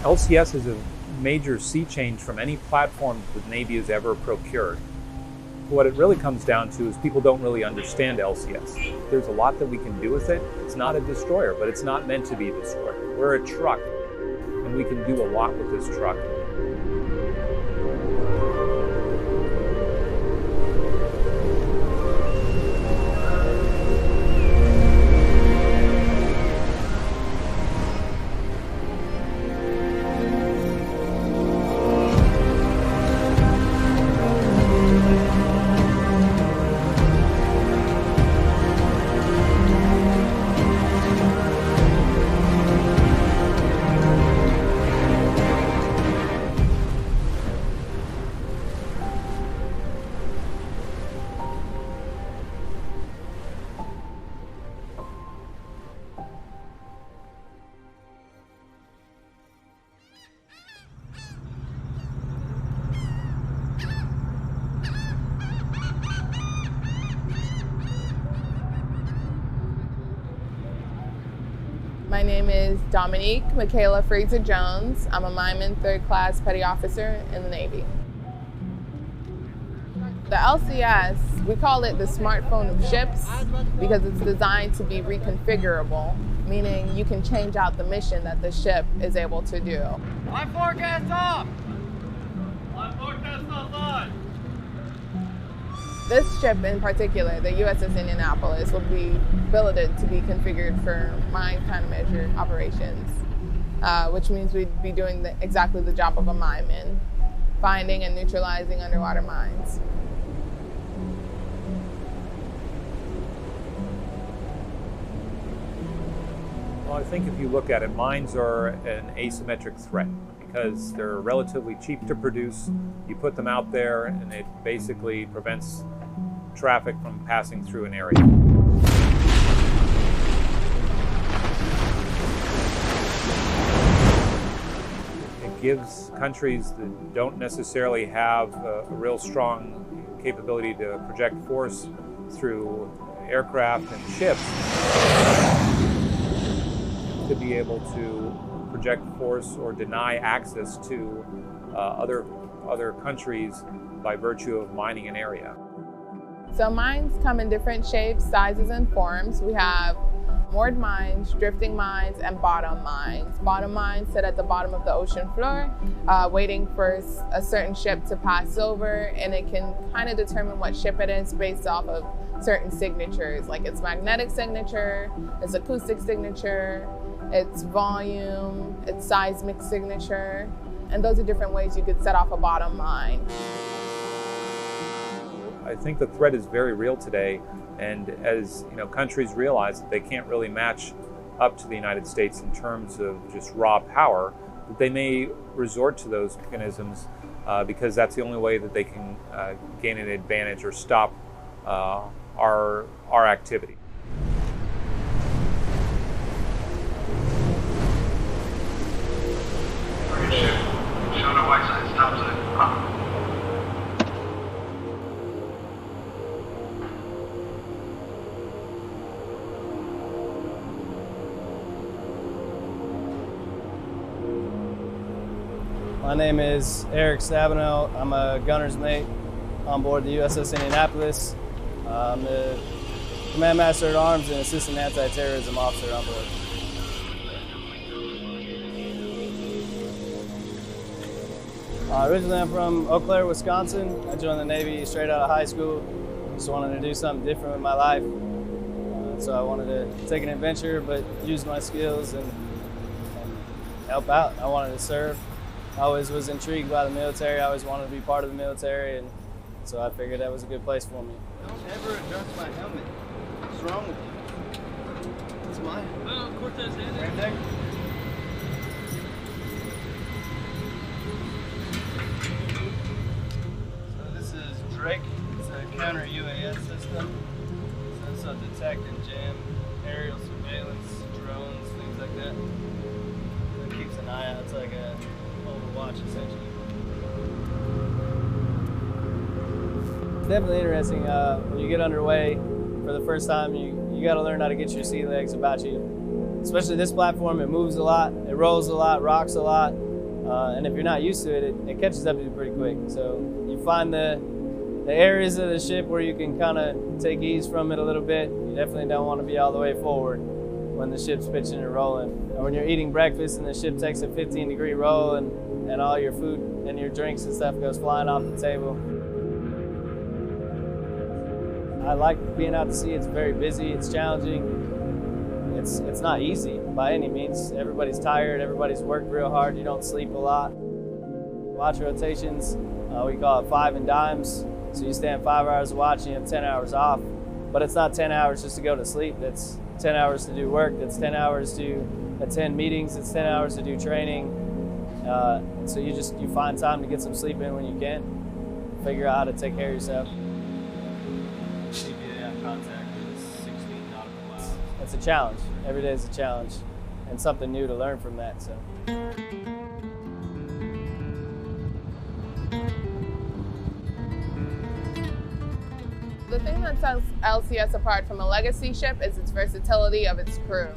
LCS is a major sea change from any platform that the Navy has ever procured. What it really comes down to is people don't really understand LCS. There's a lot that we can do with it. It's not a destroyer, but it's not meant to be a destroyer. We're a truck, and we can do a lot with this truck. My name is Dominique Michaela Fraser-Jones. I'm a Mineman 3rd Class Petty Officer in the Navy. The LCS, we call it the smartphone of ships because it's designed to be reconfigurable, meaning you can change out the mission that the ship is able to do. Line forecast off! Line forecast offline! This ship in particular, the U.S.S. Indianapolis, will be billeted to be configured for mine countermeasure operations, which means we'd be doing exactly the job of a mineman, finding and neutralizing underwater mines. Well, I think if you look at it, mines are an asymmetric threat because they're relatively cheap to produce. You put them out there and it basically prevents traffic from passing through an area. It gives countries that don't necessarily have a real strong capability to project force through aircraft and ships to be able to project force or deny access to other countries by virtue of mining an area. So mines come in different shapes, sizes, and forms. We have moored mines, drifting mines, and bottom mines. Bottom mines sit at the bottom of the ocean floor, waiting for a certain ship to pass over, and it can kind of determine what ship it is based off of certain signatures, like its magnetic signature, its acoustic signature, its volume, its seismic signature, and those are different ways you could set off a bottom mine. I think the threat is very real today, and as countries realize that they can't really match up to the United States in terms of just raw power, that they may resort to those mechanisms because that's the only way that they can gain an advantage or stop our activity. Showing our white side, stop sign. My name is Eric Stabenow. I'm a gunner's mate on board the U.S.S. Indianapolis. I'm the Command Master at Arms and Assistant Anti-Terrorism Officer on board. Originally, I'm from Eau Claire, Wisconsin. I joined the Navy straight out of high school. Just wanted to do something different with my life. So I wanted to take an adventure, but use my skills and help out. I wanted to serve. I always was intrigued by the military. I always wanted to be part of the military, and so I figured that was a good place for me. Don't ever adjust my helmet. What's wrong with you? It's mine. Well, Cortez handed. Right there. So this is Drake. It's a counter UAS system. So this will detect and jam aerial surveillance, drones, things like that. It keeps an eye out. It's like a Overwatch, essentially. It's definitely interesting. When you get underway for the first time, you got to learn how to get your sea legs about you. Especially this platform, it moves a lot, it rolls a lot, rocks a lot. And if you're not used to it, it catches up to you pretty quick. So you find the areas of the ship where you can kind of take ease from it a little bit. You definitely don't want to be all the way forward when the ship's pitching and rolling. Or when you're eating breakfast and the ship takes a 15-degree roll and all your food and your drinks and stuff goes flying off the table. I like being out to sea. It's very busy, it's challenging. It's not easy by any means. Everybody's tired, everybody's worked real hard, you don't sleep a lot. Watch rotations, we call it 5 and dimes. So you stand 5 hours of watch and you have 10 hours off. But it's not 10 hours just to go to sleep. That's 10 hours to do work. That's 10 hours to attend meetings. It's 10 hours to do training. So you find time to get some sleep in when you can. Figure out how to take care of yourself. CPA contact is 16 nautical miles. It's a challenge. Every day is a challenge and something new to learn from that. So. The thing that sets LCS apart from a legacy ship is its versatility of its crew.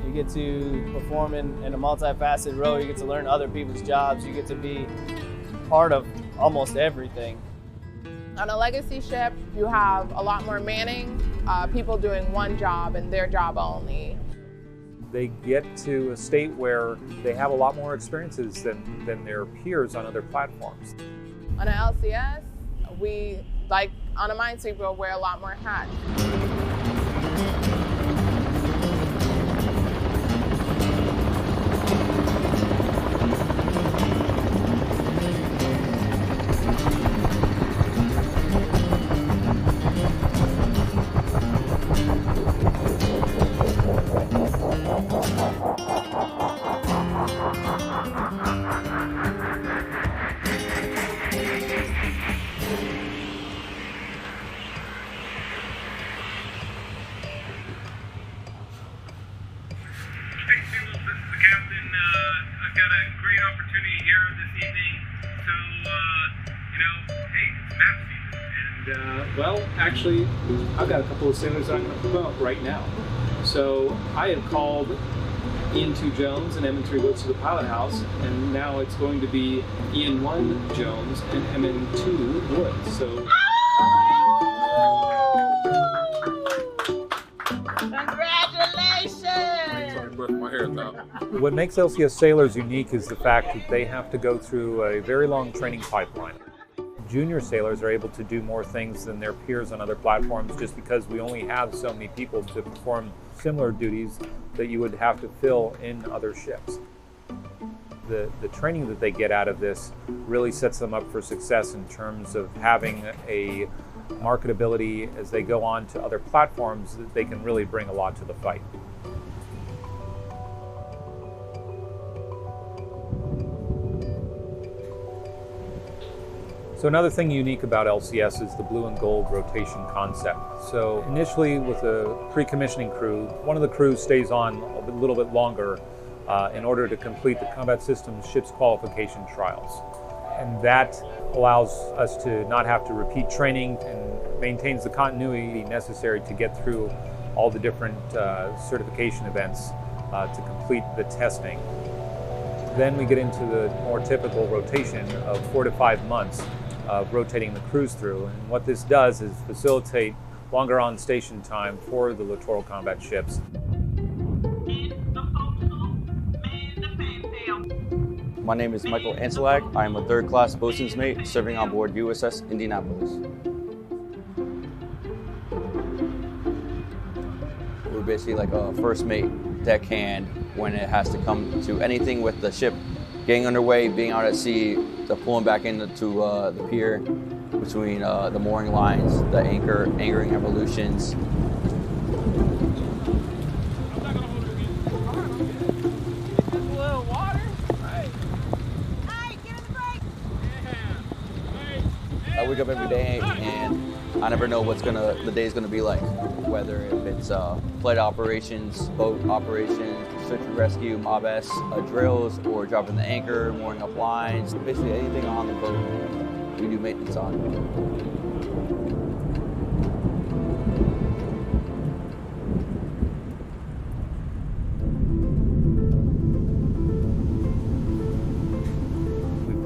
You get to perform in a multifaceted role. You get to learn other people's jobs. You get to be part of almost everything. On a legacy ship, you have a lot more manning, people doing one job and their job only. They get to a state where they have a lot more experiences than their peers on other platforms. On an LCS, we, like on a minesweeper, we'll wear a lot more hats. I've got a great opportunity here this evening. So, hey, it's map season. And, well, actually, I've got a couple of sailors that I'm going to promote right now. So I have called Ian 2 Jones and MN 3 Woods to the pilot house, and now it's going to be Ian 1 Jones and MN 2 Woods. So. What makes LCS sailors unique is the fact that they have to go through a very long training pipeline. Junior sailors are able to do more things than their peers on other platforms just because we only have so many people to perform similar duties that you would have to fill in other ships. The training that they get out of this really sets them up for success in terms of having a marketability as they go on to other platforms that they can really bring a lot to the fight. So another thing unique about LCS is the blue and gold rotation concept. So initially with a pre-commissioning crew, one of the crews stays on a little bit longer in order to complete the combat systems ship's qualification trials. And that allows us to not have to repeat training and maintains the continuity necessary to get through all the different certification events to complete the testing. Then we get into the more typical rotation of 4 to 5 months of rotating the crews through. And what this does is facilitate longer on-station time for the littoral combat ships. My name is Michael Anselak. I am a third-class boatswain's mate serving on board U.S.S. Indianapolis. We're basically like a first mate deckhand when it has to come to anything with the ship getting underway, being out at sea, to pulling back into the pier between the mooring lines, the anchoring evolutions. I wake up every day and I never know what the day's gonna be like. Whether if it's flight operations, boat operations, search and rescue, MOB-S, drills, or dropping the anchor, mooring up lines, basically anything on the boat we do maintenance on.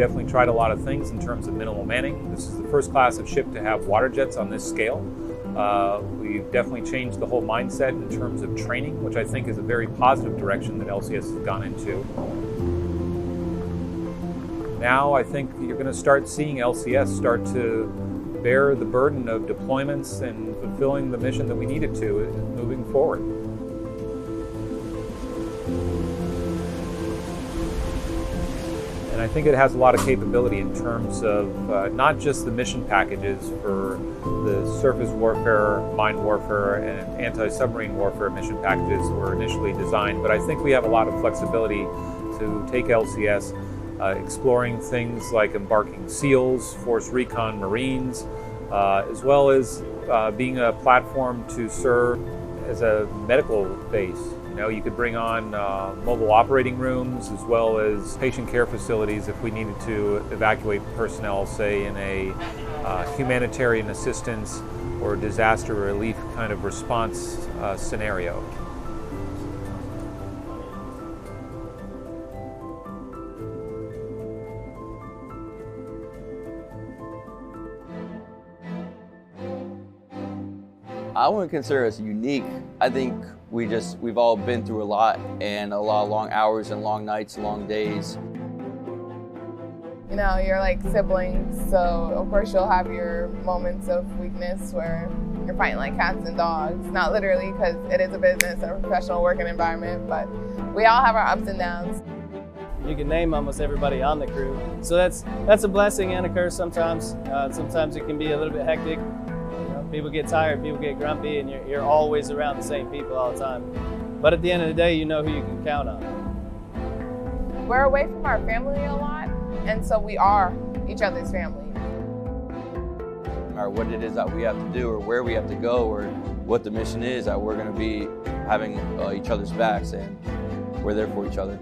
definitely tried a lot of things in terms of minimal manning. This is the first class of ship to have water jets on this scale. We've definitely changed the whole mindset in terms of training, which I think is a very positive direction that LCS has gone into. Now I think you're going to start seeing LCS start to bear the burden of deployments and fulfilling the mission that we needed to moving forward. And I think it has a lot of capability in terms of not just the mission packages for the surface warfare, mine warfare, and anti-submarine warfare mission packages that were initially designed, but I think we have a lot of flexibility to take LCS exploring things like embarking SEALs, Force Recon Marines, as well as being a platform to serve as a medical base. You know, you could bring on mobile operating rooms as well as patient care facilities if we needed to evacuate personnel, say in a humanitarian assistance or disaster relief kind of response scenario. I wouldn't consider us unique. I think we've all been through a lot, and a lot of long hours and long nights, long days. You know, you're like siblings, so of course you'll have your moments of weakness where you're fighting like cats and dogs. Not literally, because it is a business and a professional working environment, but we all have our ups and downs. You can name almost everybody on the crew. So that's a blessing and a curse sometimes. Sometimes it can be a little bit hectic. People get tired, people get grumpy, and you're always around the same people all the time. But at the end of the day, you know who you can count on. We're away from our family a lot, and so we are each other's family. No matter what it is that we have to do or where we have to go or what the mission is, that we're going to be having each other's backs, and we're there for each other.